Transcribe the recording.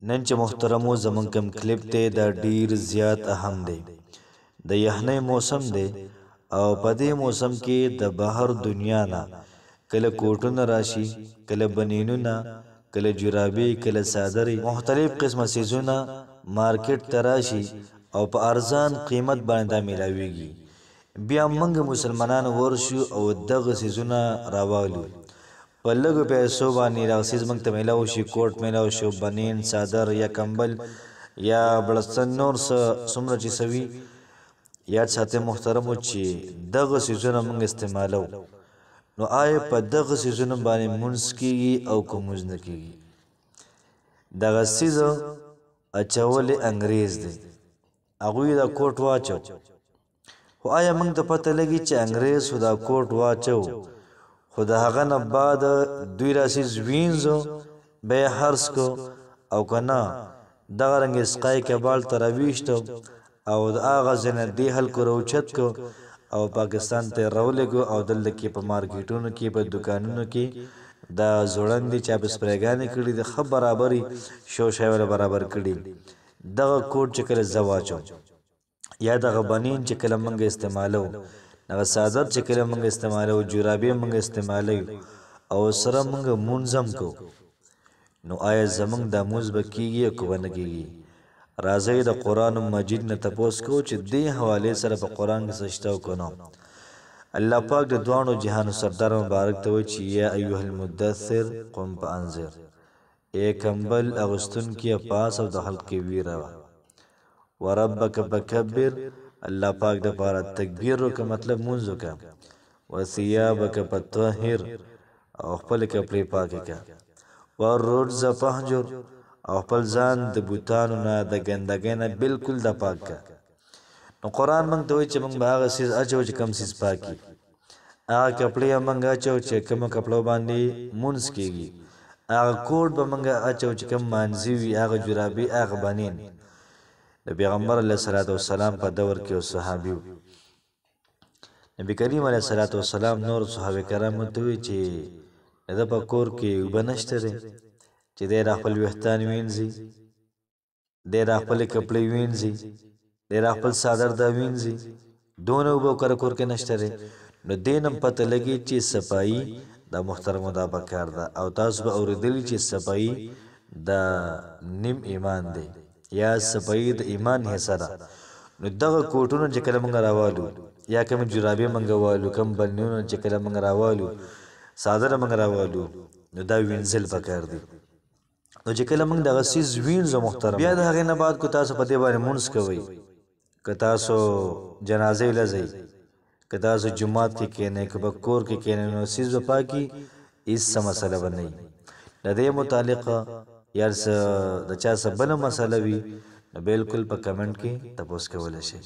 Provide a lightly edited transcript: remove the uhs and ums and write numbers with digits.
نن چې محترمو زمونږ کم کلیپ دی دا ډیر زیات اهم دی. د یخنۍ موسم دی او په دې موسم کې د بهر دنیا نه کله کوټونه راشي، کله بنینونه، کله جرابې، کله صادرې، مختلف قسمه سیزونه مارکیټ ته راشي او په ارزان قیمت باندې دا میلاویږي. بیا موږ مسلمانان ورشو او دغه سیزونه راوالو په لږو پیسو باندې دغه څیز موږ ته میلاو شي، کوټ میلاو شو، بنین، څادر یا کمبل یا بړستن، نور څومره چې څه وي. یاد ساتئ محترمو چې دغه څیزونه موږ استعمالو، نو آیا په دغه څیزونو باندې مونځ کیږي او که مونځ نه کیږي؟ دغه څیز اچول انګریز دی، هغوی دا کوټ واچو، خو آیا موږ ته پته لګي چې انګریز خو دا کوټ واچو، خو د هغه نه بعد دوی دا څیز وینځو، بیا یې حرص کو او که نه دغه رنګې سقای کبال ته راویشتو او د هغه ځای نه دې خلکو راوچت کو او پاکستان ته یې راولېږو او دلته کې په مارکیټونو کې په دکانونو کې دا ځوړندې چا په سپریګانې کړي دي، ښه برابرې شو شی برابر کړي. دغه کوټ چې کله زه واچوم یا دغه بنین چې کله موږ استعمالو، دغه څادر چې کله موږ استعمالو، جرابې موږ استعمالوو او سره موږ مونځ هم کوو، نو آیا زموږ دا مونځ به کیږي او که به نه کیږي؟ راځئ د قرآن مجید نه تپوس کوو چې دې حوالې سره په قرآن کې څه شته او که نه. الله پاک د دواړو جهانو سردار مبارک ته وایي چې یا ایها المدثر قم فانذر، ای کمبل اغوستونکي پاس او د خلق کې ویره وربک فکبر، الله پاک د پاره تکبیر وکړه، مطلب مونځ وکړه، وثیابک فطهر او خپل کپړې پاکې کړه، والرجز فهجر او خپل ځان د بوتانو نه د ګندګۍ نه بالکل د پاک کړه. نو قرآن موږ ته وایي چې موږ به هغه څیز اچو چې کوم څیز پاکي، هغه کپړې به موږ اچو چې کومه کپړو باندې مونځ کیږي، هغه کوټ به موږ اچو چې کوم مانځي وي، هغه جرابې، هغه بنین. د پیغمبر علیه الصلاة والسلام په دور کې یو صحابي و، نبي کریم علیه الصلاة والسلام نور صحابه کرامو ته وایي چې د ده په کور کې اوبه نشته دی چې دی را خپل ویښتان وینځي، دی را خپلې کپړې وینځي، دی را خپل څادر دا وینځي، دونه اوبه کره کور کې نشته دی. نو دې نه پته لګي چې صفایي دا محترمو دا پکار ده، او تاسو به اورېدلي چې صفایي دا نیم ایمان دی یا صفایي د ایمان حصه ده. نو دغه کوټونه چې کله موږ راوالو یا کوم جرابې موږ والو، کوم بنینونه چې کله موږ راوالو، څادر موږ راوالو، نو دا وینځل پکار دي. نو چې کله موږ دغه څیز وینځو محترم، بیا د هغې نه بعد کو تاسو په دې باندې مونځ کوئ، که تاسو جنازې له ځئ، که تاسو جومات کې کښېنئ، که په کور کې کښېنئ، نو څیز به پاکي، هېڅ څه مسله به نه وي. د دې متعلقه یا د چا څه بله مسله وي نو بالکل په کمنټ کې تپوس کولی شئ.